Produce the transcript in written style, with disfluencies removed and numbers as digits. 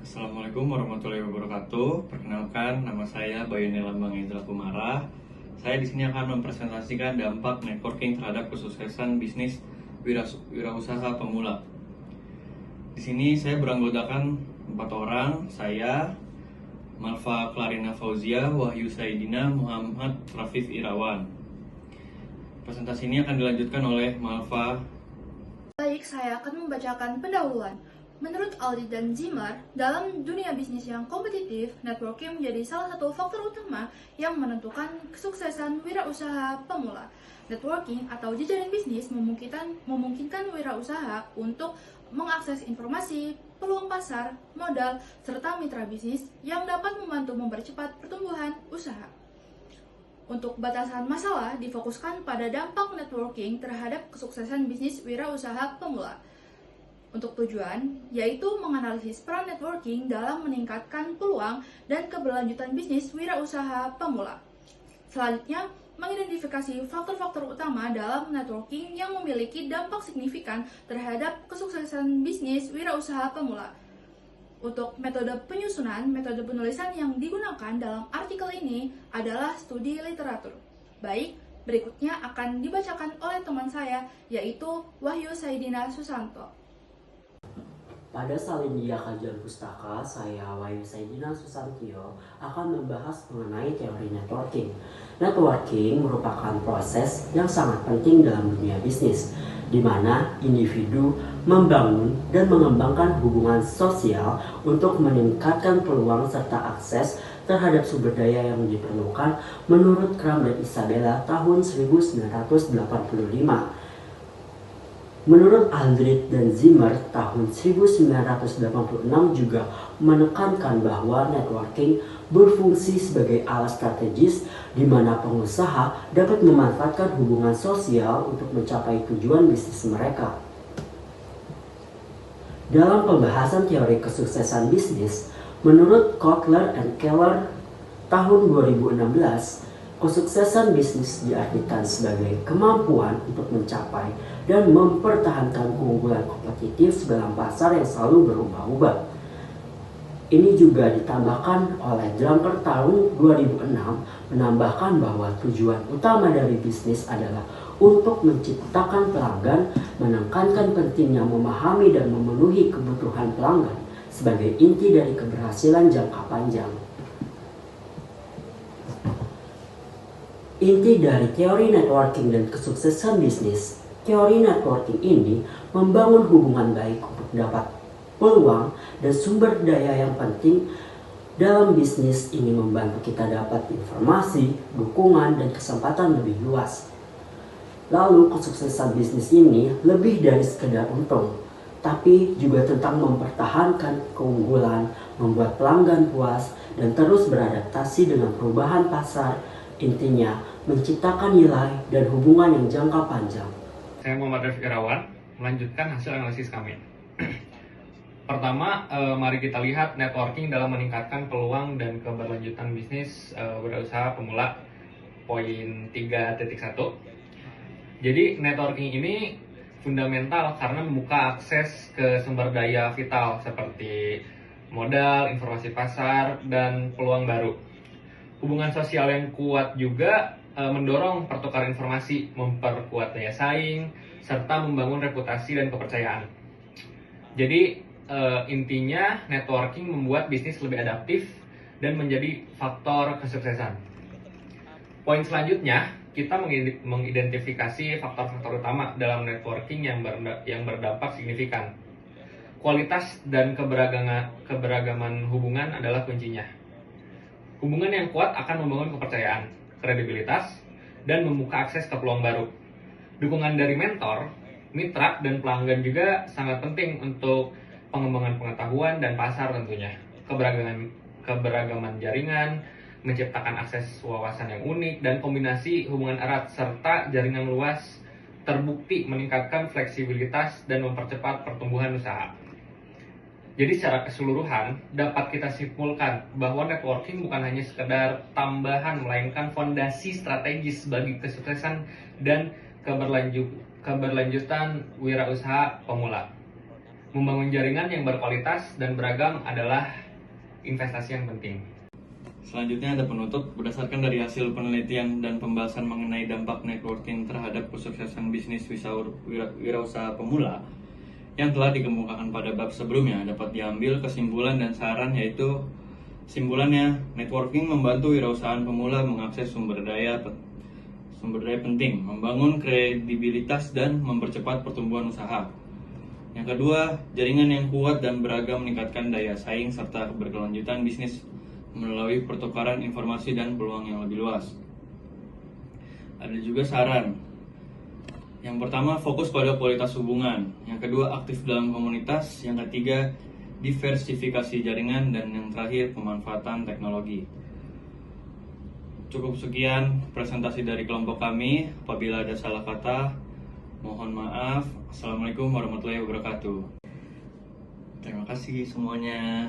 Assalamualaikum warahmatullahi wabarakatuh. Perkenalkan, nama saya Bayani Lambang Indra Kumara. Saya di sini akan mempresentasikan dampak networking terhadap kesuksesan bisnis wirausaha pemula. Di sini saya beranggotakan 4 orang, saya, Malva Clarina Fauzia, Wahyu Saidina, Muhammad Rafif Irawan. Presentasi ini akan dilanjutkan oleh Malva. Baik, saya akan membacakan pendahuluan. Menurut Aldi dan Zimmer, dalam dunia bisnis yang kompetitif, networking menjadi salah satu faktor utama yang menentukan kesuksesan wirausaha pemula. Networking atau jejaring bisnis memungkinkan wirausaha untuk mengakses informasi, peluang pasar, modal, serta mitra bisnis yang dapat membantu mempercepat pertumbuhan usaha. Untuk batasan masalah difokuskan pada dampak networking terhadap kesuksesan bisnis wirausaha pemula. Untuk tujuan, yaitu menganalisis peran networking dalam meningkatkan peluang dan keberlanjutan bisnis wirausaha pemula. Selanjutnya, mengidentifikasi faktor-faktor utama dalam networking yang memiliki dampak signifikan terhadap kesuksesan bisnis wirausaha pemula. Untuk metode penyusunan, metode penulisan yang digunakan dalam artikel ini adalah studi literatur. Baik, berikutnya akan dibacakan oleh teman saya, yaitu Wahyu Saidina Susanto. Pada Salindia Kajian Pustaka, saya Wahyu Saidina Susantio akan membahas mengenai teori networking. Networking merupakan proses yang sangat penting dalam dunia bisnis, di mana individu membangun dan mengembangkan hubungan sosial untuk meningkatkan peluang serta akses terhadap sumber daya yang diperlukan menurut Crum dan Isabella tahun 1985. Menurut Aldrich dan Zimmer tahun 1986 juga menekankan bahwa networking berfungsi sebagai alat strategis di mana pengusaha dapat memanfaatkan hubungan sosial untuk mencapai tujuan bisnis mereka. Dalam pembahasan teori kesuksesan bisnis, menurut Kotler and Keller tahun 2016, kesuksesan bisnis diartikan sebagai kemampuan untuk mencapai dan mempertahankan keunggulan kompetitif dalam pasar yang selalu berubah-ubah. Ini juga ditambahkan oleh Drucker tahun 2006 menambahkan bahwa tujuan utama dari bisnis adalah untuk menciptakan pelanggan, menekankan pentingnya memahami dan memenuhi kebutuhan pelanggan sebagai inti dari keberhasilan jangka panjang. Inti dari teori networking dan kesuksesan bisnis, teori networking ini membangun hubungan baik untuk dapat peluang dan sumber daya yang penting dalam bisnis. Ini membantu kita dapat informasi, dukungan, dan kesempatan lebih luas. Lalu kesuksesan bisnis ini lebih dari sekedar untung, tapi juga tentang mempertahankan keunggulan, membuat pelanggan puas, dan terus beradaptasi dengan perubahan pasar. Intinya, menciptakan nilai dan hubungan yang jangka panjang. Saya Muhammad Rafif Irawan, melanjutkan hasil analisis kami. Pertama, mari kita lihat networking dalam meningkatkan peluang dan keberlanjutan bisnis wirausaha pemula. Poin 3.1. Jadi, networking ini fundamental karena membuka akses ke sumber daya vital seperti modal, informasi pasar, dan peluang baru. Hubungan sosial yang kuat juga mendorong pertukaran informasi, memperkuat daya saing, serta membangun reputasi dan kepercayaan. Jadi intinya networking membuat bisnis lebih adaptif dan menjadi faktor kesuksesan. Poin selanjutnya, kita mengidentifikasi faktor-faktor utama dalam networking yang berdampak signifikan. Kualitas dan keberagaman hubungan adalah kuncinya. Hubungan yang kuat akan membangun kepercayaan, kredibilitas, dan membuka akses ke peluang baru. Dukungan dari mentor, mitra, dan pelanggan juga sangat penting untuk pengembangan pengetahuan dan pasar tentunya. Keberagaman jaringan, menciptakan akses wawasan yang unik, dan kombinasi hubungan erat serta jaringan luas terbukti meningkatkan fleksibilitas dan mempercepat pertumbuhan usaha. Jadi secara keseluruhan dapat kita simpulkan bahwa networking bukan hanya sekedar tambahan, melainkan fondasi strategis bagi kesuksesan dan keberlanjutan wirausaha pemula. Membangun jaringan yang berkualitas dan beragam adalah investasi yang penting. Selanjutnya ada penutup. Berdasarkan dari hasil penelitian dan pembahasan mengenai dampak networking terhadap kesuksesan bisnis wirausaha pemula yang telah dikemukakan pada bab sebelumnya, dapat diambil kesimpulan dan saran, yaitu kesimpulannya, networking membantu wirausahaan pemula mengakses sumber daya penting, membangun kredibilitas dan mempercepat pertumbuhan usaha. Yang kedua, jaringan yang kuat dan beragam meningkatkan daya saing serta keberkelanjutan bisnis melalui pertukaran informasi dan peluang yang lebih luas. Ada juga saran. Yang pertama, fokus pada kualitas hubungan. Yang kedua, aktif dalam komunitas. Yang ketiga, diversifikasi jaringan. Dan yang terakhir, pemanfaatan teknologi. Cukup sekian presentasi dari kelompok kami. Apabila ada salah kata, mohon maaf. Assalamualaikum warahmatullahi wabarakatuh. Terima kasih semuanya.